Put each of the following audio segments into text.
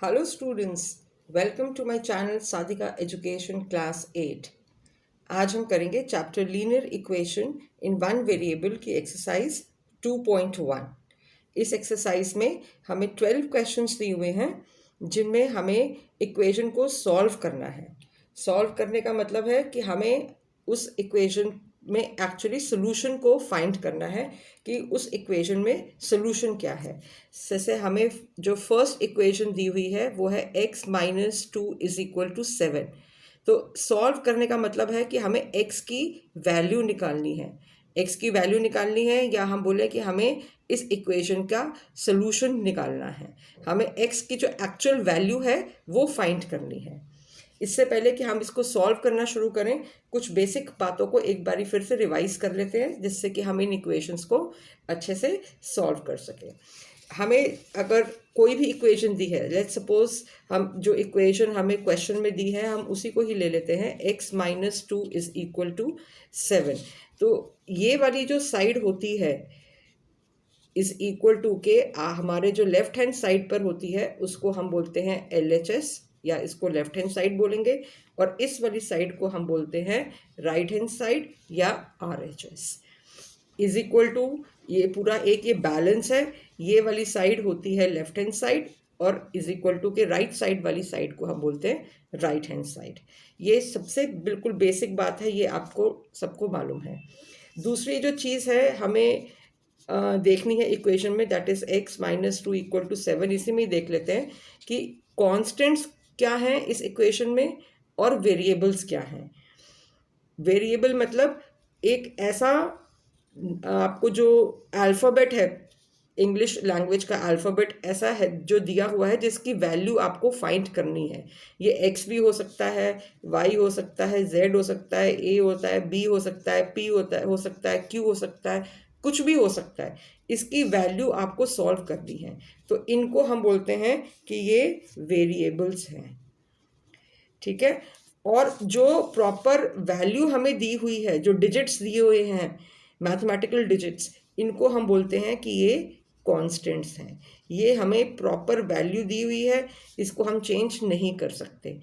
Hello students, welcome to my channel Sadhika Education Class 8। आज हम करेंगे chapter linear equation in one variable की exercise 2.1। इस exercise में हमें 12 क्वेश्चंस दिए हुए हैं जिनमें हमें इक्वेशन को सॉल्व करना है। सॉल्व करने का मतलब है कि हमें उस इक्वेशन में एक्चुअली सोल्यूशन को फाइंड करना है कि उस इक्वेशन में सोल्यूशन क्या है। जैसे हमें जो फर्स्ट इक्वेशन दी हुई है वो है x minus 2 is equal to 7। तो सॉल्व करने का मतलब है कि हमें x की वैल्यू निकालनी है। x की वैल्यू निकालनी है या हम बोले कि हमें इस इक्वेशन का सोल्यूशन निकालना है। हमें x की जो एक्चुअल वैल्यू है वो फाइंड करनी है। इससे पहले कि हम इसको सॉल्व करना शुरू करें, कुछ बेसिक बातों को एक बारी फिर से रिवाइज कर लेते हैं जिससे कि हम इन इक्वेशंस को अच्छे से सॉल्व कर सकें। हमें अगर कोई भी इक्वेशन दी है, लेट्स सपोज हम जो इक्वेशन हमें क्वेश्चन में दी है हम उसी को ही ले लेते हैं, x minus 2 is equal to 7। तो ये वाली जो साइड होती है इज इक्वल टू के हमारे जो लेफ्ट हैंड साइड पर होती है उसको हम बोलते हैं LHS या इसको लेफ्ट हैंड साइड बोलेंगे, और इस वाली साइड को हम बोलते हैं राइट हैंड साइड या RHS। इज इक्वल टू ये पूरा एक ये बैलेंस है, ये वाली साइड होती है लेफ्ट हैंड साइड और इज इक्वल टू के राइट साइड वाली साइड को हम बोलते हैं राइट हैंड साइड। ये सबसे बिल्कुल बेसिक बात है, ये आपको सबको मालूम है। दूसरी जो चीज़ है हमें देखनी है इक्वेशन में, that is x minus 2 equal to 7। इसी में ही देख लेते हैं कि कॉन्स्टेंट्स क्या हैं इस इक्वेशन में और वेरिएबल्स क्या हैं। वेरिएबल मतलब एक ऐसा आपको जो अल्फ़ाबेट है, इंग्लिश लैंग्वेज का अल्फ़ाबेट ऐसा है जो दिया हुआ है जिसकी वैल्यू आपको फाइंड करनी है। ये x भी हो सकता है, y हो सकता है, z हो सकता है, a होता है, b हो सकता है, p होता है, हो सकता है q हो सकता है, कुछ भी हो सकता है। इसकी वैल्यू आपको सॉल्व करनी है, तो इनको हम बोलते हैं कि ये वेरिएबल्स हैं, ठीक है। और जो प्रॉपर वैल्यू हमें दी हुई है, जो डिजिट्स दिए हुए हैं मैथमेटिकल डिजिट्स, इनको हम बोलते हैं कि ये कॉन्स्टेंट्स हैं। ये हमें प्रॉपर वैल्यू दी हुई है, इसको हम चेंज नहीं कर सकते,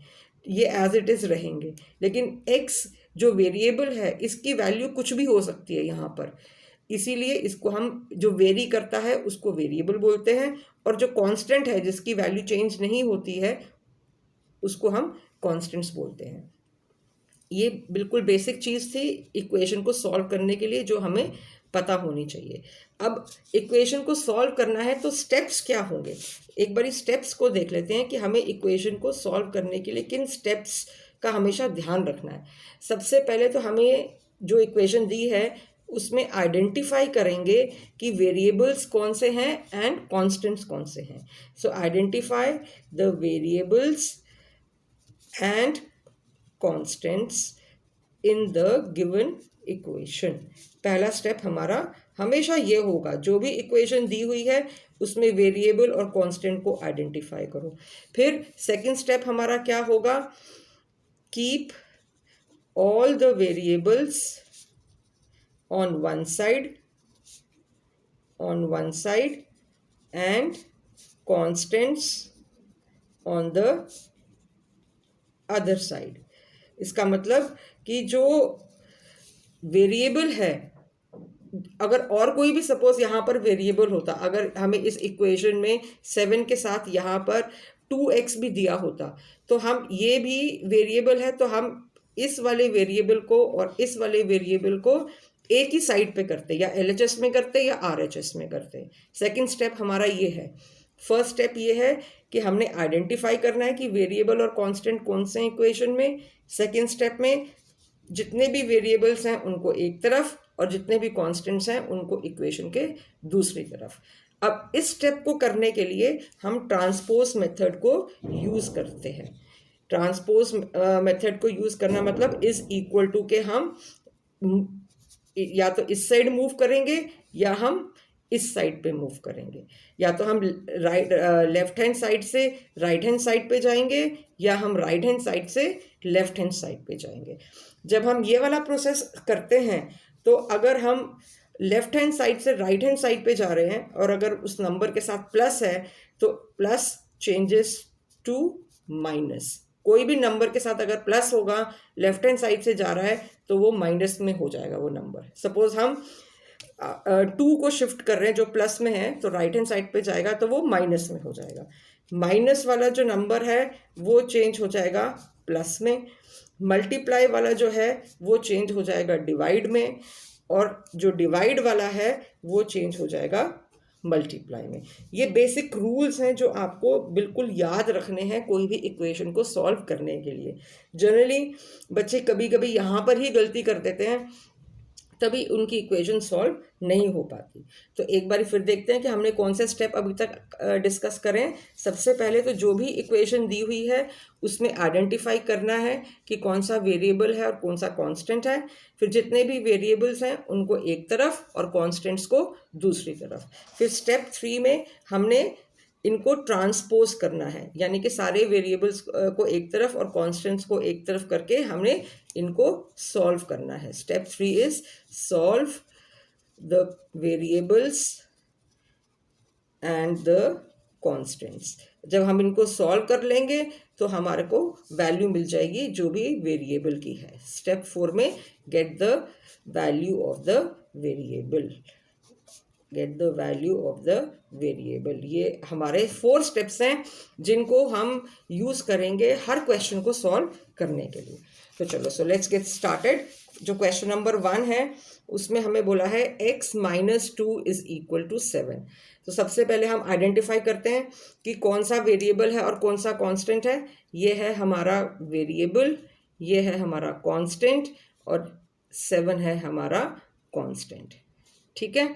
ये एज इट इज़ रहेंगे। लेकिन x जो वेरिएबल है इसकी वैल्यू कुछ भी हो सकती है यहाँ पर, इसीलिए इसको हम जो वेरी करता है उसको वेरिएबल बोलते हैं, और जो कांस्टेंट है जिसकी वैल्यू चेंज नहीं होती है उसको हम कांस्टेंट्स बोलते हैं। ये बिल्कुल बेसिक चीज़ थी इक्वेशन को सॉल्व करने के लिए जो हमें पता होनी चाहिए। अब इक्वेशन को सॉल्व करना है तो स्टेप्स क्या होंगे, एक बारी स्टेप्स को देख लेते हैं कि हमें इक्वेशन को सॉल्व करने के लिए किन स्टेप्स का हमेशा ध्यान रखना है। सबसे पहले तो हमें जो इक्वेशन दी है उसमें आइडेंटिफाई करेंगे कि वेरिएबल्स कौन से हैं एंड कॉन्स्टेंट्स कौन से हैं। सो identify the variables and constants in the given equation। पहला स्टेप हमारा हमेशा ये होगा, जो भी इक्वेशन दी हुई है उसमें वेरिएबल और कांस्टेंट को आइडेंटिफाई करो। फिर सेकंड स्टेप हमारा क्या होगा, keep all the variables on one side and constants on the other side. इसका मतलब कि जो वेरिएबल है, अगर और कोई भी सपोज यहाँ पर वेरिएबल होता, अगर हमें इस इक्वेशन में 7 के साथ यहाँ पर 2x भी दिया होता तो हम ये भी वेरिएबल है तो हम इस वाले वेरिएबल को और इस वाले वेरिएबल को एक ही साइड पे करते, या LHS में करते या RHS में करते। सेकंड स्टेप हमारा ये है। फर्स्ट स्टेप ये है कि हमने आइडेंटिफाई करना है कि वेरिएबल और कांस्टेंट कौन से हैं इक्वेशन में। सेकंड स्टेप में जितने भी वेरिएबल्स हैं उनको एक तरफ और जितने भी कांस्टेंट्स हैं उनको इक्वेशन के दूसरी तरफ। अब इस स्टेप को करने के लिए हम ट्रांसपोज मेथड को यूज़ करते हैं। ट्रांसपोज मेथड को यूज़ करना मतलब इज इक्वल टू के हम या तो इस साइड मूव करेंगे या हम इस साइड पे मूव करेंगे, या तो हम लेफ्ट हैंड साइड से राइट हैंड साइड पे जाएंगे या हम राइट हैंड साइड से लेफ्ट हैंड साइड पे जाएंगे। जब हम ये वाला प्रोसेस करते हैं तो अगर हम लेफ्ट हैंड साइड से राइट हैंड साइड पे जा रहे हैं और अगर उस नंबर के साथ प्लस है तो प्लस चेंजेस टू माइनस। कोई भी नंबर के साथ अगर प्लस होगा, लेफ्ट हैंड साइड से जा रहा है तो वो माइनस में हो जाएगा वो नंबर। सपोज हम 2 को शिफ्ट कर रहे हैं जो प्लस में है, तो राइट हैंड साइड पे जाएगा तो वो माइनस में हो जाएगा। माइनस वाला जो नंबर है वो चेंज हो जाएगा प्लस में। मल्टीप्लाई वाला जो है वो चेंज हो जाएगा डिवाइड में, और जो डिवाइड वाला है वो चेंज हो जाएगा मल्टीप्लाई में। ये बेसिक रूल्स हैं जो आपको बिल्कुल याद रखने हैं कोई भी इक्वेशन को सॉल्व करने के लिए। जनरली बच्चे कभी कभी यहाँ पर ही गलती कर देते हैं, तभी उनकी इक्वेशन सॉल्व नहीं हो पाती। तो एक बार फिर देखते हैं कि हमने कौन से स्टेप अभी तक डिस्कस करें। सबसे पहले तो जो भी इक्वेशन दी हुई है उसमें आइडेंटिफाई करना है कि कौन सा वेरिएबल है और कौन सा कांस्टेंट है। फिर जितने भी वेरिएबल्स हैं उनको एक तरफ और कांस्टेंट्स को दूसरी तरफ। फिर स्टेप 3 में हमने इनको ट्रांसपोज करना है, यानी कि सारे वेरिएबल्स को एक तरफ और कांस्टेंट्स को एक तरफ करके हमने इनको सॉल्व करना है। Step 3 is solve the variables and the constants. जब हम इनको सॉल्व कर लेंगे तो हमारे को वैल्यू मिल जाएगी जो भी वेरिएबल की है। स्टेप 4 में get the value of the variable, get the value of the variable. ये हमारे 4 स्टेप्स हैं जिनको हम यूज करेंगे हर क्वेश्चन को सॉल्व करने के लिए। तो चलो, सो लेट्स गेट स्टार्टेड। जो क्वेश्चन नंबर 1 है उसमें हमें बोला है x minus 2 is equal to 7। तो सबसे पहले हम आइडेंटिफाई करते हैं कि कौन सा वेरिएबल है और कौन सा कांस्टेंट है। ये है हमारा वेरिएबल, ये है हमारा कांस्टेंट, और 7 है हमारा कांस्टेंट। ठीक है,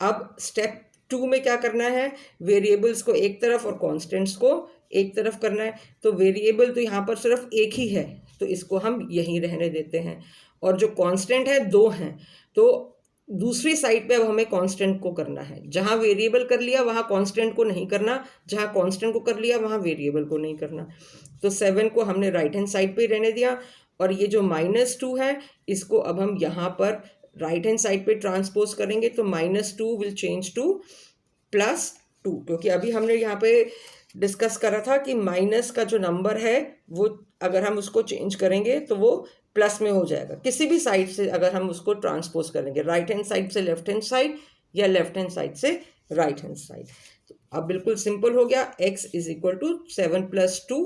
अब स्टेप 2 में क्या करना है, वेरिएबल्स को एक तरफ और कांस्टेंट्स को एक तरफ करना है। तो वेरिएबल तो यहाँ पर सिर्फ एक ही है तो इसको हम यहीं रहने देते हैं, और जो कांस्टेंट है 2 हैं, तो दूसरी साइड पे अब हमें कांस्टेंट को करना है। जहाँ वेरिएबल कर लिया वहाँ कांस्टेंट को नहीं करना, जहाँ कांस्टेंट को कर लिया वहाँ वेरिएबल को नहीं करना। तो 7 को हमने राइट हैंड साइड पे रहने दिया, और ये जो -2 है इसको अब हम यहाँ पर राइट हैंड साइड पे ट्रांसपोज करेंगे। तो -2 विल चेंज टू +2, क्योंकि अभी हमने यहाँ पे डिस्कस करा था कि माइनस का जो नंबर है वो अगर हम उसको चेंज करेंगे तो वो प्लस में हो जाएगा। किसी भी साइड से अगर हम उसको ट्रांसपोज करेंगे, राइट हैंड साइड से लेफ्ट हैंड साइड या लेफ्ट हैंड साइड से राइट हैंड साइड। तो अब बिल्कुल सिंपल हो गया, x is equal to 7 + 2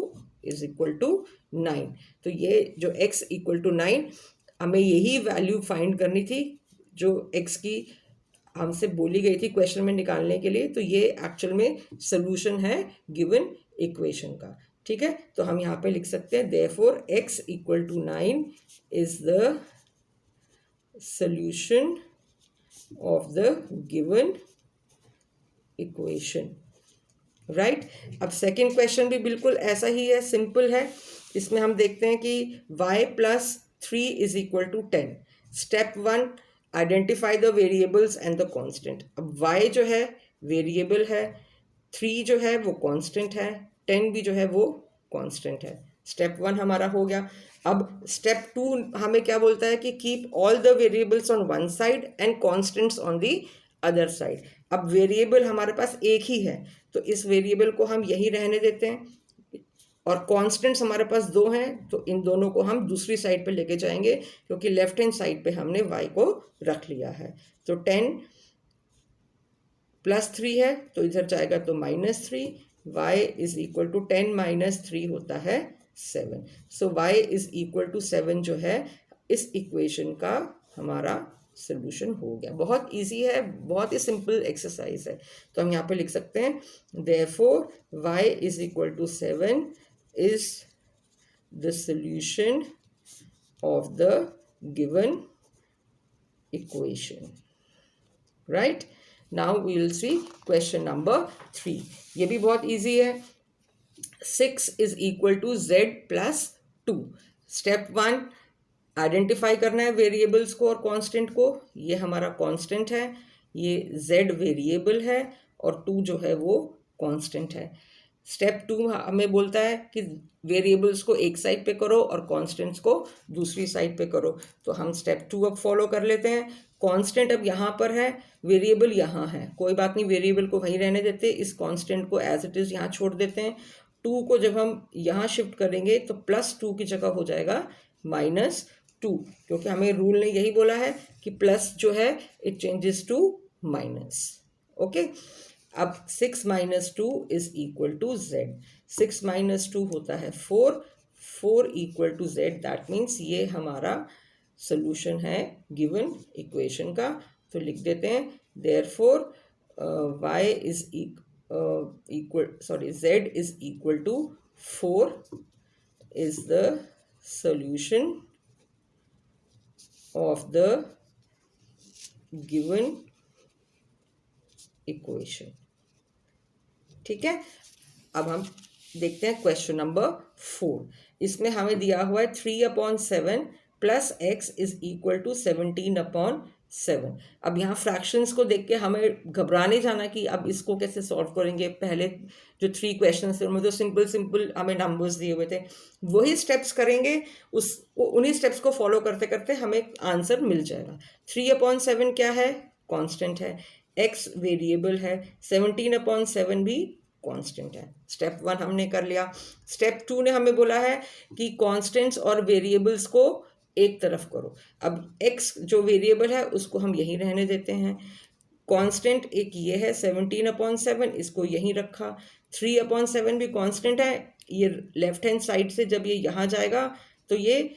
is equal to 9। तो ये जो x इक्वल टू 9, हमें यही वैल्यू फाइंड करनी थी जो x की हमसे बोली गई थी क्वेश्चन में निकालने के लिए। तो ये एक्चुअल में सोल्यूशन है गिवन इक्वेशन का। ठीक है, तो हम यहाँ पे लिख सकते हैं therefore x equal to 9 is the solution of the given equation. Right, अब सेकेंड क्वेश्चन भी बिल्कुल ऐसा ही है, सिंपल है। इसमें हम देखते हैं कि y + 3 is equal to 10। Step 1, identify the variables and the constant. अब y जो है वेरिएबल है, 3 जो है वो कांस्टेंट है, 10 भी जो है वो कांस्टेंट है। स्टेप 1 हमारा हो गया। अब स्टेप 2 हमें क्या बोलता है कि keep all the variables on one side and constants on the other side. अब वेरिएबल हमारे पास एक ही है तो इस वेरिएबल को हम यहीं रहने देते हैं, और कांस्टेंट्स हमारे पास 2 हैं तो इन दोनों को हम दूसरी साइड पे लेके जाएंगे, क्योंकि लेफ्ट हैंड साइड पे हमने y को रख लिया है। तो 10 + 3 है तो इधर जाएगा तो -3, y इज इक्वल टू 10 - 3 होता है 7। सो y इज इक्वल टू 7 जो है इस इक्वेशन का हमारा सोल्यूशन हो गया। बहुत इजी है, बहुत ही सिंपल एक्सरसाइज है। तो हम यहाँ पे लिख सकते हैं therefore y is equal to 7 is the solution of the given equation. Right? Now we will see question number 3. ये भी बहुत easy है। 6 is equal to z plus 2. Step 1, identify करना है वेरिएबल्स को और कांस्टेंट को। ये हमारा कांस्टेंट है, ये z वेरिएबल है और 2 जो है वो कांस्टेंट है। स्टेप 2 हमें बोलता है कि वेरिएबल्स को एक साइड पे करो और कांस्टेंट्स को दूसरी साइड पे करो। तो हम स्टेप 2 अब फॉलो कर लेते हैं। कांस्टेंट अब यहाँ पर है, वेरिएबल यहाँ है, कोई बात नहीं, वेरिएबल को वहीं रहने देते, इस कांस्टेंट को एज इट इज़ यहाँ छोड़ देते हैं 2 को जब हम यहाँ शिफ्ट करेंगे तो +2 की जगह हो जाएगा -2, क्योंकि हमें रूल ने यही बोला है कि प्लस जो है it changes to minus. Okay, अब 6 - 2 इज इक्वल टू z। 6 - 2 होता है 4, 4 equal to z। That means ये हमारा सोल्यूशन है गिवन इक्वेशन का। तो लिख देते हैं therefore y is z is equal to 4 is the solution of the given equation। ठीक है, अब हम देखते हैं क्वेश्चन नंबर 4। इसमें हमें दिया हुआ है 3/7 plus x is equal to 17/7। अब यहाँ फ्रैक्शंस को देख के हमें घबरा नहीं जाना कि अब इसको कैसे सॉल्व करेंगे। पहले जो 3 क्वेश्चन थे उनमें तो सिंपल हमें नंबर्स दिए हुए थे, वही स्टेप्स करेंगे, उन्हीं स्टेप्स को फॉलो करते करते हमें आंसर मिल जाएगा। 3/7 क्या है? कांस्टेंट है। x वेरिएबल है। 17/7 भी कांस्टेंट है। स्टेप 1 हमने कर लिया। स्टेप 2 ने हमें बोला है कि कांस्टेंट्स और वेरिएबल्स को एक तरफ करो। अब x जो वेरिएबल है उसको हम यहीं रहने देते हैं। कांस्टेंट एक ये है 17/7, इसको यहीं रखा। 3/7 भी कांस्टेंट है। ये लेफ्ट हैंड साइड से जब ये यहाँ जाएगा तो ये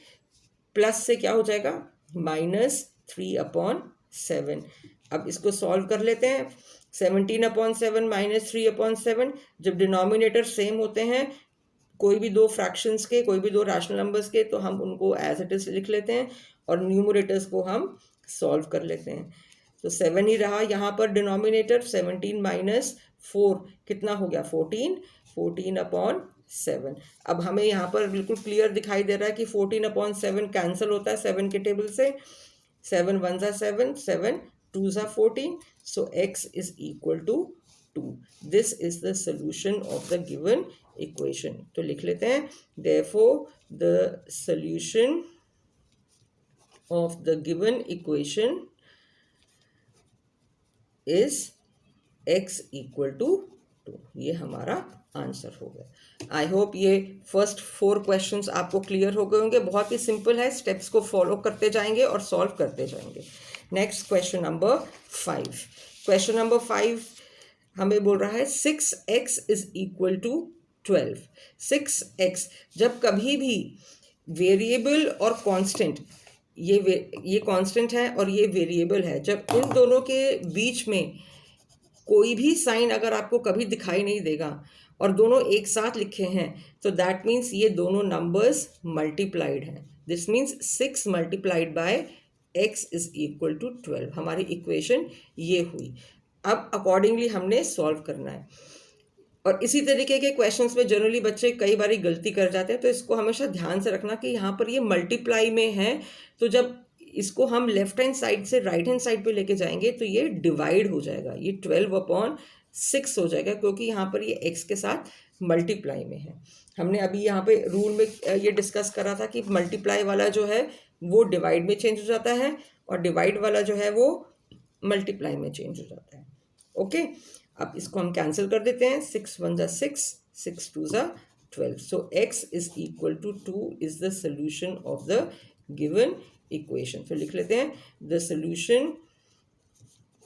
प्लस से क्या हो जाएगा? -3/7। अब इसको सॉल्व कर लेते हैं। 17/7 -3/7, जब डिनोमिनेटर सेम होते हैं कोई भी दो फ्रैक्शंस के, कोई भी दो रैशनल नंबर्स के, तो हम उनको एज इट इज लिख लेते हैं और न्यूमरेटर्स को हम सॉल्व कर लेते हैं। तो 7 ही रहा यहाँ पर डिनोमिनेटर। 17 - 4 कितना हो गया? 14। 14/7। अब हमें यहाँ पर बिल्कुल क्लियर दिखाई दे रहा है कि 14/7 कैंसिल होता है 7 के टेबल से। 7 × 1 = 7, 7 × 2 = 14। So x is equal to 2. This is the solution of the given equation. तो लिख लेते हैं therefore the solution of the given equation is x equal to 2। ये हमारा आंसर हो गया। आई होप ये फर्स्ट 4 क्वेश्चंस आपको क्लियर हो गए होंगे। बहुत ही सिंपल है, स्टेप्स को फॉलो करते जाएंगे और सॉल्व करते जाएंगे। Next question number 5। Question number 5 हमें बोल रहा है 6x is equal to 12। 6x, जब कभी भी वेरिएबल और कांस्टेंट, ये कांस्टेंट है और ये वेरिएबल है, जब इन दोनों के बीच में कोई भी साइन अगर आपको कभी दिखाई नहीं देगा और दोनों एक साथ लिखे हैं तो दैट मीन्स ये दोनों नंबर्स मल्टीप्लाइड हैं। This means 6 × x is equal to 12। हमारी इक्वेशन ये हुई। अब अकॉर्डिंगली हमने सॉल्व करना है। और इसी तरीके के क्वेश्चंस में जनरली बच्चे कई बारी गलती कर जाते हैं, तो इसको हमेशा ध्यान से रखना कि यहाँ पर ये मल्टीप्लाई में है, तो जब इसको हम लेफ्ट हैंड साइड से राइट हैंड साइड पे लेके जाएंगे तो ये डिवाइड हो जाएगा, ये 12/6 हो जाएगा, क्योंकि यहाँ पर ये x के साथ मल्टीप्लाई में है। हमने अभी यहाँ पे रूल में ये डिस्कस करा था कि मल्टीप्लाई वाला जो है वो डिवाइड में चेंज हो जाता है और डिवाइड वाला जो है वो मल्टीप्लाई में चेंज हो जाता है। ओके, अब इसको हम कैंसिल कर देते हैं। 6 × 1 = 6, 6 × 2 = 12। So x is equal to 2 is the solution of the given equation. तो लिख लेते हैं the solution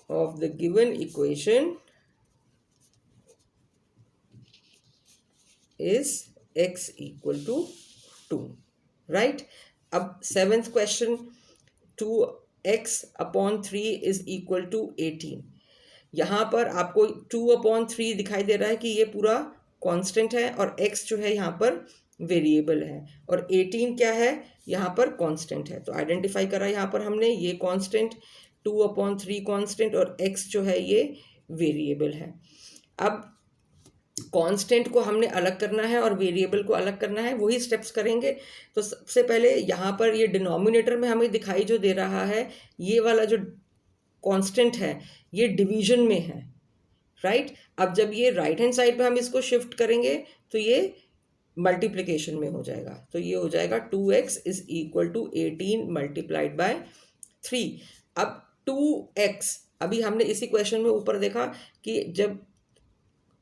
of the given equation is x equal to 2, right? अब 7th question, 2x/3 is equal to 18। यहाँ पर आपको 2/3 दिखाई दे रहा है कि ये पूरा कांस्टेंट है और x जो है यहाँ पर वेरिएबल है और 18 क्या है? यहाँ पर कांस्टेंट है। तो आइडेंटिफाई करा यहाँ पर हमने, ये कांस्टेंट 2/3 कांस्टेंट और x जो है ये वेरिएबल है। अब कांस्टेंट को हमने अलग करना है और वेरिएबल को अलग करना है, वही स्टेप्स करेंगे। तो सबसे पहले यहाँ पर ये डिनोमिनेटर में हमें दिखाई जो दे रहा है, ये वाला जो कांस्टेंट है ये डिवीजन में है, राइट? अब जब ये राइट हैंड साइड पे हम इसको शिफ्ट करेंगे तो ये मल्टीप्लिकेशन में हो जाएगा। तो ये हो जाएगा 2x इज इक्वल टू 18 × 3। अब 2x, अभी हमने इसी क्वेश्चन में ऊपर देखा कि जब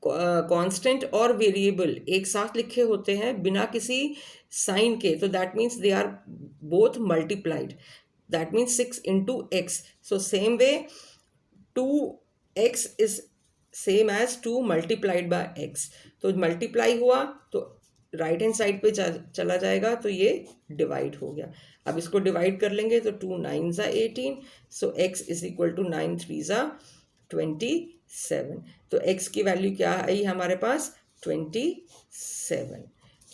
कांस्टेंट और वेरिएबल एक साथ लिखे होते हैं बिना किसी साइन के, तो that means they are both multiplied, that means 6 into x. So same way 2x is same as 2 multiplied by x. तो मल्टीप्लाई हुआ तो राइट हैंड साइड पे चला जाएगा, तो ये डिवाइड हो गया. अब इसको डिवाइड कर लेंगे तो 2 9s are 18. So x is equal to 9 3s are 27. तो x की वैल्यू क्या आई हमारे पास 27.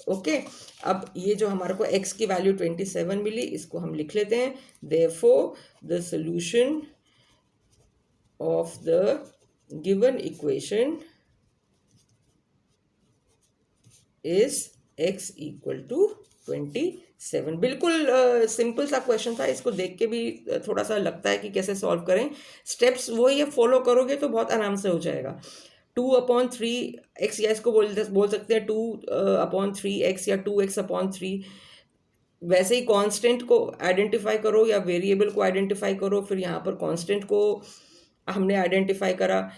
ओके अब ये जो हमारे को x की वैल्यू 27 मिली, इसको हम लिख लेते हैं. Therefore the solution of the given equation is x equal to 27. बिल्कुल सिंपल सा क्वेश्चन था. इसको देख के भी थोड़ा सा लगता है कि कैसे सॉल्व करें. स्टेप्स वही है, फॉलो करोगे तो बहुत आराम से हो जाएगा. 2/3x या इसको बोल सकते हैं 2/3x या 2x/3. वैसे ही कांस्टेंट को आइडेंटिफाई करो या वेरिएबल को आइडेंटिफाई करो. फिर यहाँ पर कांस्टेंट को हमने आइडेंटिफाई करा,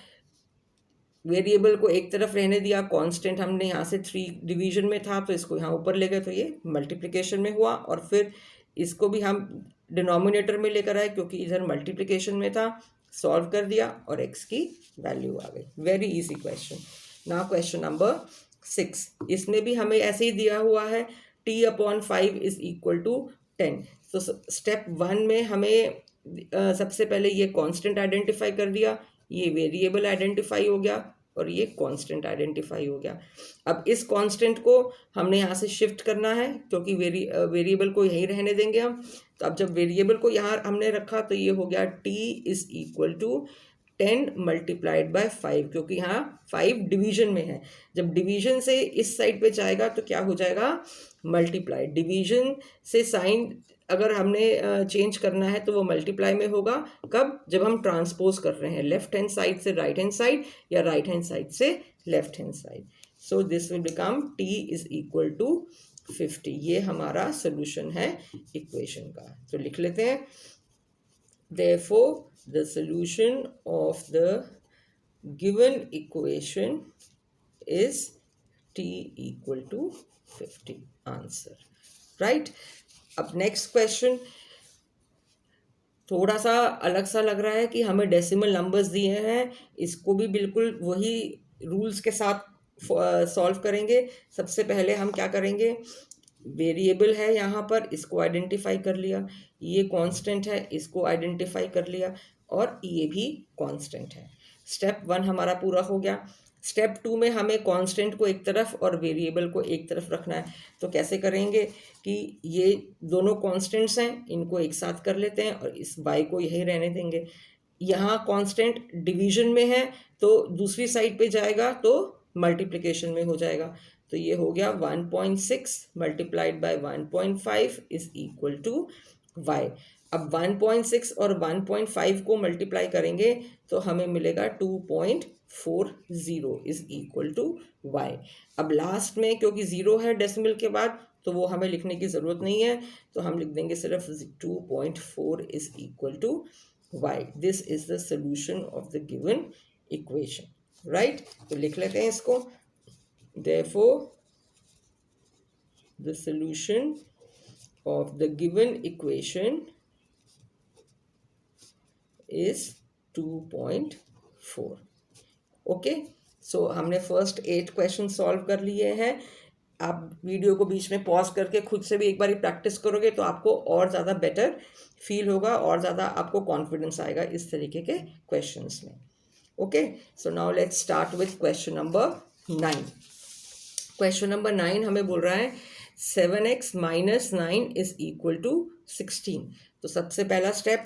वेरिएबल को एक तरफ रहने दिया, कांस्टेंट हमने यहाँ से 3 डिवीजन में था तो इसको यहाँ ऊपर ले गए तो ये मल्टीप्लिकेशन में हुआ. और फिर इसको भी हम डिनोमिनेटर में लेकर आए क्योंकि इधर मल्टीप्लिकेशन में था. सॉल्व कर दिया और x की वैल्यू आ गई. Very easy question. Now question number 6. इसमें भी हमें ऐसे ही दिया हुआ है t/5 इज इक्वल टू 10. तो स्टेप 1 में हमें सबसे पहले ये कांस्टेंट आइडेंटिफाई कर दिया, ये वेरिएबल आइडेंटिफाई हो गया और ये कांस्टेंट आइडेंटिफाई हो गया. अब इस कांस्टेंट को हमने यहाँ से शिफ्ट करना है क्योंकि वेरिएबल को यहीं रहने देंगे हम. तो अब जब वेरिएबल को यहाँ हमने रखा तो ये हो गया t is equal to 10 multiplied by 5, क्योंकि यहाँ 5 डिवीजन में है. जब डिवीजन से इस साइड पे जाएगा तो क्या हो जाएगा मल्टीप्लाइड. डिवीजन से साइन अगर हमने चेंज करना है तो वो मल्टीप्लाई में होगा. कब? जब हम ट्रांसपोज कर रहे हैं लेफ्ट हैंड साइड से राइट हैंड साइड या राइट हैंड साइड से left hand side. So this will become t is equal to 50. ये हमारा सोल्यूशन है इक्वेशन का. तो लिख लेते हैं. Therefore the solution of the given equation is t equal to 50. Answer. Right? अब नेक्स्ट क्वेश्चन थोड़ा सा अलग सा लग रहा है कि हमें डेसिमल नंबर्स दिए हैं. इसको भी बिल्कुल वही रूल्स के साथ सॉल्व करेंगे. सबसे पहले हम क्या करेंगे, वेरिएबल है यहाँ पर, इसको आइडेंटिफाई कर लिया. ये कांस्टेंट है, इसको आइडेंटिफाई कर लिया और ये भी कांस्टेंट है. स्टेप 1 हमारा पूरा हो गया. स्टेप 2 में हमें कांस्टेंट को एक तरफ और वेरिएबल को एक तरफ रखना है. तो कैसे करेंगे कि ये दोनों कांस्टेंट्स हैं, इनको एक साथ कर लेते हैं और इस y को यही रहने देंगे. यहाँ कांस्टेंट डिवीजन में है तो दूसरी साइड पे जाएगा तो मल्टीप्लिकेशन में हो जाएगा. तो ये हो गया 1.6 multiplied by 1.5 is equal to y. अब 1.6 और 1.5 को मल्टीप्लाई करेंगे तो हमें मिलेगा 2.40 इज इक्वल टू y. अब लास्ट में क्योंकि 0 है डेसिमल के बाद तो वो हमें लिखने की ज़रूरत नहीं है, तो हम लिख देंगे सिर्फ 2.4 is equal to y. This is the solution of the given equation. Right, तो लिख लेते हैं इसको. Therefore the solution of the given equation is 2.4. Okay, सो हमने फर्स्ट 8 क्वेश्चन सॉल्व कर लिए हैं. आप वीडियो को बीच में पॉज करके खुद से भी एक बार प्रैक्टिस करोगे तो आपको और ज़्यादा बेटर फील होगा और ज़्यादा आपको कॉन्फिडेंस आएगा इस तरीके के क्वेश्चंस में. Okay, so now let's start with question number 9. Question number 9 हमें बोल रहा है 7x minus 9 is equal to 16. तो सबसे पहला स्टेप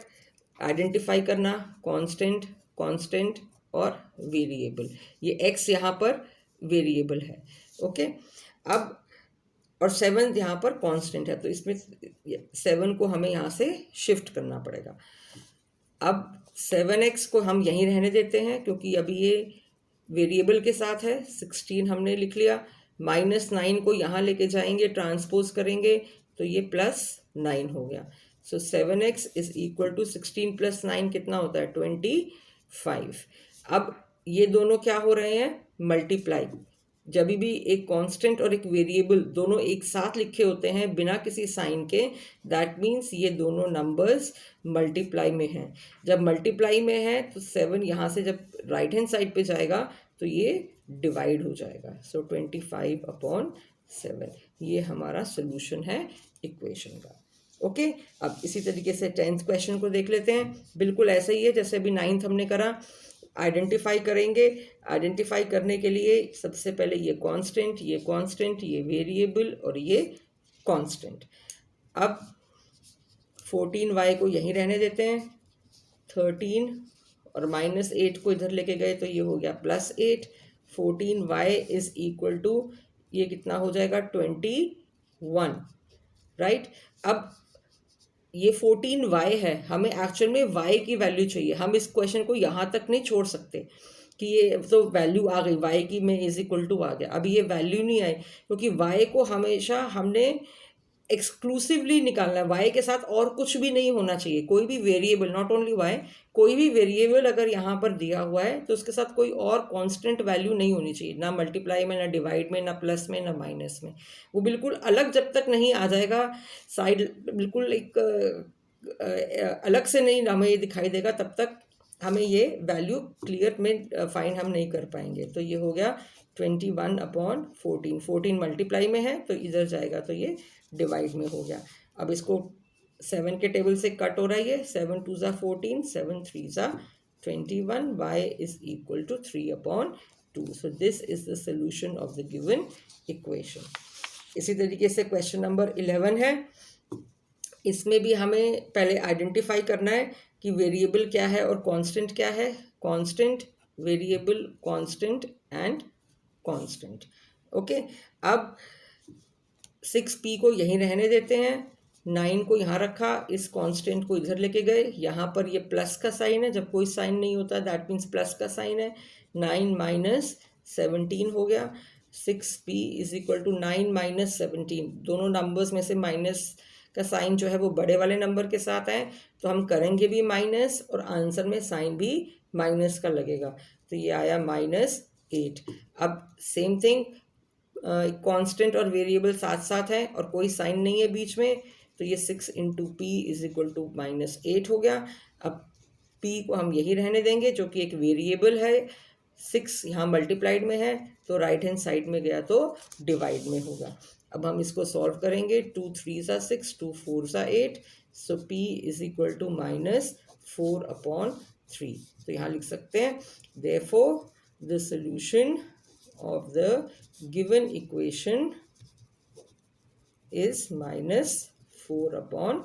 आइडेंटिफाई करना कांस्टेंट, कांस्टेंट और वेरिएबल. ये x यहाँ पर वेरिएबल है. ओके, अब और 7 यहाँ पर कांस्टेंट है तो इसमें 7 को हमें यहाँ से शिफ्ट करना पड़ेगा. अब 7x को हम यहीं रहने देते हैं क्योंकि अभी ये वेरिएबल के साथ है. 16 हमने लिख लिया. -9 को यहाँ लेके जाएंगे, ट्रांसपोज करेंगे तो ये +9 हो गया. सो 7x इज इक्वल टू 16 + 9 कितना होता है 25. अब ये दोनों क्या हो रहे हैं, मल्टीप्लाई। जब भी एक कांस्टेंट और एक वेरिएबल दोनों एक साथ लिखे होते हैं बिना किसी साइन के, दैट मीन्स ये दोनों नंबर्स मल्टीप्लाई में हैं। जब मल्टीप्लाई में है तो 7 यहाँ से जब राइट हैंड साइड पे जाएगा तो ये डिवाइड हो जाएगा। सो 25/7 ये हमारा सोल्यूशन है इक्वेशन का। ओके, अब इसी तरीके से 10th क्वेश्चन को देख लेते हैं। बिल्कुल ऐसा ही है जैसे अभी 9th हमने करा। आइडेंटिफाई करेंगे। आइडेंटिफाई करने के लिए सबसे पहले ये कांस्टेंट, ये वेरिएबल और ये कांस्टेंट। अब 14y को यहीं रहने देते हैं, 13 और -8 को इधर लेके गए तो ये हो गया +8। 14y इज इक्वल टू ये कितना हो जाएगा, 21, राइट। अब ये 14y है, हमें एक्चुअल में y की वैल्यू चाहिए। हम इस क्वेश्चन को यहाँ तक नहीं छोड़ सकते कि ये तो वैल्यू आ गई y की में इज इक्वल टू आ गया। अभी ये वैल्यू नहीं आई क्योंकि y को हमेशा हमने एक्सक्लूसिवली निकालना है। y के साथ और कुछ भी नहीं होना चाहिए। कोई भी वेरिएबल, नॉट ओनली y, कोई भी वेरिएबल अगर यहाँ पर दिया हुआ है तो उसके साथ कोई और कांस्टेंट वैल्यू नहीं होनी चाहिए, ना मल्टीप्लाई में, ना डिवाइड में, ना प्लस में, ना माइनस में। वो बिल्कुल अलग जब तक नहीं आ जाएगा, साइड बिल्कुल एक अलग से नहीं हमें ये दिखाई देगा, तब तक हमें ये वैल्यू क्लियर में फाइंड हम नहीं कर पाएंगे। तो ये हो गया 21/14। 14 मल्टीप्लाई में है तो इधर जाएगा तो ये डिवाइड में हो गया। अब इसको 7 के टेबल से कट हो रहा है, 7 2 ज़ा 14, 7 3 ज़ा 21, y is equal to 3/2। So this is the solution of the given equation. इसी तरीके से क्वेश्चन नंबर 11 है। इसमें भी हमें पहले आइडेंटिफाई करना है कि वेरिएबल क्या है और कांस्टेंट क्या है। Constant, variable, constant and constant. Okay, अब 6p को यहीं रहने देते हैं, 9 को यहाँ रखा, इस कांस्टेंट को इधर लेके गए। यहाँ पर ये प्लस का साइन है, जब कोई साइन नहीं होता दैट मीन्स प्लस का साइन है। 9 - 17 हो गया। 6p is equal to 9 - 17। दोनों नंबर्स में से माइनस का साइन जो है वो बड़े वाले नंबर के साथ है तो हम करेंगे भी माइनस और आंसर में साइन भी माइनस का लगेगा। तो ये आया -8। अब सेम थिंग, कांस्टेंट और वेरिएबल साथ साथ है और कोई साइन नहीं है बीच में, तो ये 6 × p इज इक्वल टू -8 हो गया। अब p को हम यही रहने देंगे जो कि एक वेरिएबल है। 6 यहाँ मल्टीप्लाइड में है तो राइट हैंड साइड में गया तो डिवाइड में होगा। अब हम इसको सॉल्व करेंगे। 2 3 ज़ा 6, 2 4 ज़ा 8। सो p इज इक्वल टू -4/3। तो यहाँ लिख सकते हैं therefore the solution of the given equation is -4/3।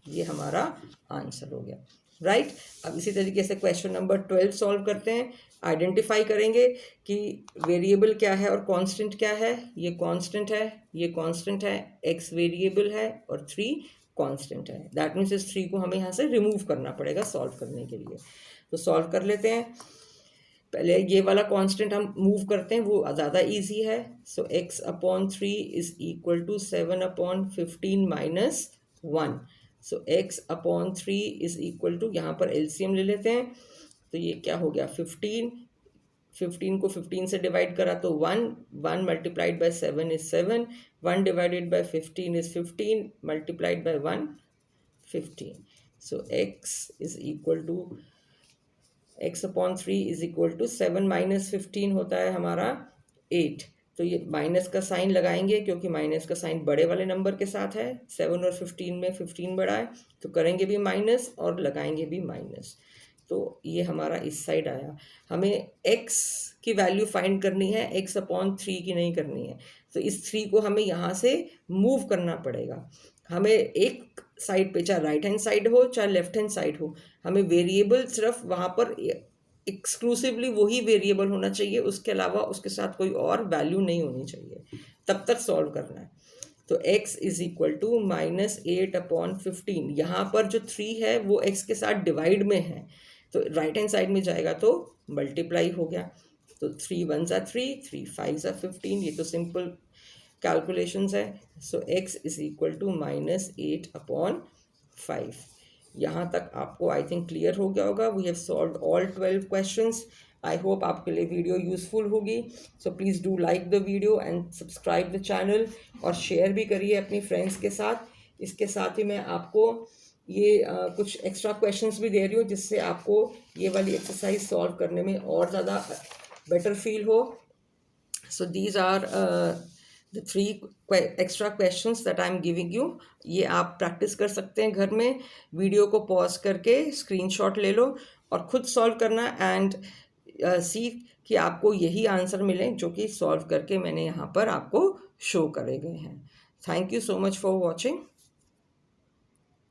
ये हमारा आंसर हो गया, राइट। अब इसी तरीके से क्वेश्चन नंबर 12 सॉल्व करते हैं। आइडेंटिफाई करेंगे कि वेरिएबल क्या है और कांस्टेंट क्या है। ये कांस्टेंट है, ये कांस्टेंट है, x वेरिएबल है और 3 कांस्टेंट है। दैट मीन्स इस 3 को हमें यहाँ से रिमूव करना पड़ेगा सॉल्व करने के लिए। तो सॉल्व कर लेते हैं। पहले ये वाला कांस्टेंट हम मूव करते हैं, वो ज़्यादा इजी है। So x/3 is equal to 7/15 - 1। So x/3 is equal to, यहाँ पर एलसीएम ले लेते हैं तो ये क्या हो गया 15। 15 को 15 से डिवाइड करा तो 1 multiplied by 7 is 7। 1 divided by 15 is 15 multiplied by 1 15। So x is equal to x/3 is equal to 7 - 15 होता है हमारा 8। तो ये माइनस का साइन लगाएंगे क्योंकि माइनस का साइन बड़े वाले नंबर के साथ है। 7 और 15 में 15 बड़ा है तो करेंगे भी माइनस और लगाएंगे भी माइनस। तो ये हमारा इस साइड आया। हमें x की वैल्यू फाइंड करनी है, x/3 की नहीं करनी है। तो इस 3 को हमें यहाँ से मूव करना पड़ेगा। हमें एक साइड पे, चाहे राइट हैंड साइड हो चाहे लेफ्ट हैंड साइड हो, हमें वेरिएबल सिर्फ वहाँ पर एक्सक्लूसिवली वही वेरिएबल होना चाहिए, उसके अलावा उसके साथ कोई और वैल्यू नहीं होनी चाहिए। तब तक सॉल्व करना है। तो x इज इक्वल टू -8/15। यहाँ पर जो 3 है वो x के साथ डिवाइड में है तो राइट हैंड साइड में जाएगा तो मल्टीप्लाई हो गया। तो 3 1 ज़ा 3, 3 5 ज़ा 15। ये तो सिंपल कैलकुलेशंस है। सो x इज इक्वल टू -8/5। यहाँ तक आपको आई थिंक क्लियर हो गया होगा। We have solved all 12 questions. I hope आपके लिए वीडियो यूज़फुल होगी. So please do like the video and subscribe the channel, और शेयर भी करिए अपनी फ्रेंड्स के साथ. इसके साथ ही मैं आपको ये कुछ एक्स्ट्रा क्वेश्चंस भी दे रही हूँ जिससे आपको ये वाली एक्सरसाइज सॉल्व करने में और ज़्यादा बेटर फील हो. So these are the 3 extra questions that I am giving you. ये आप प्रैक्टिस कर सकते हैं घर में. वीडियो को पॉज करके स्क्रीनशॉट ले लो और खुद सॉल्व करना, एंड सी कि आपको यही आंसर मिले जो कि सॉल्व करके मैंने यहाँ पर आपको शो करे गए हैं. Thank you so much for watching.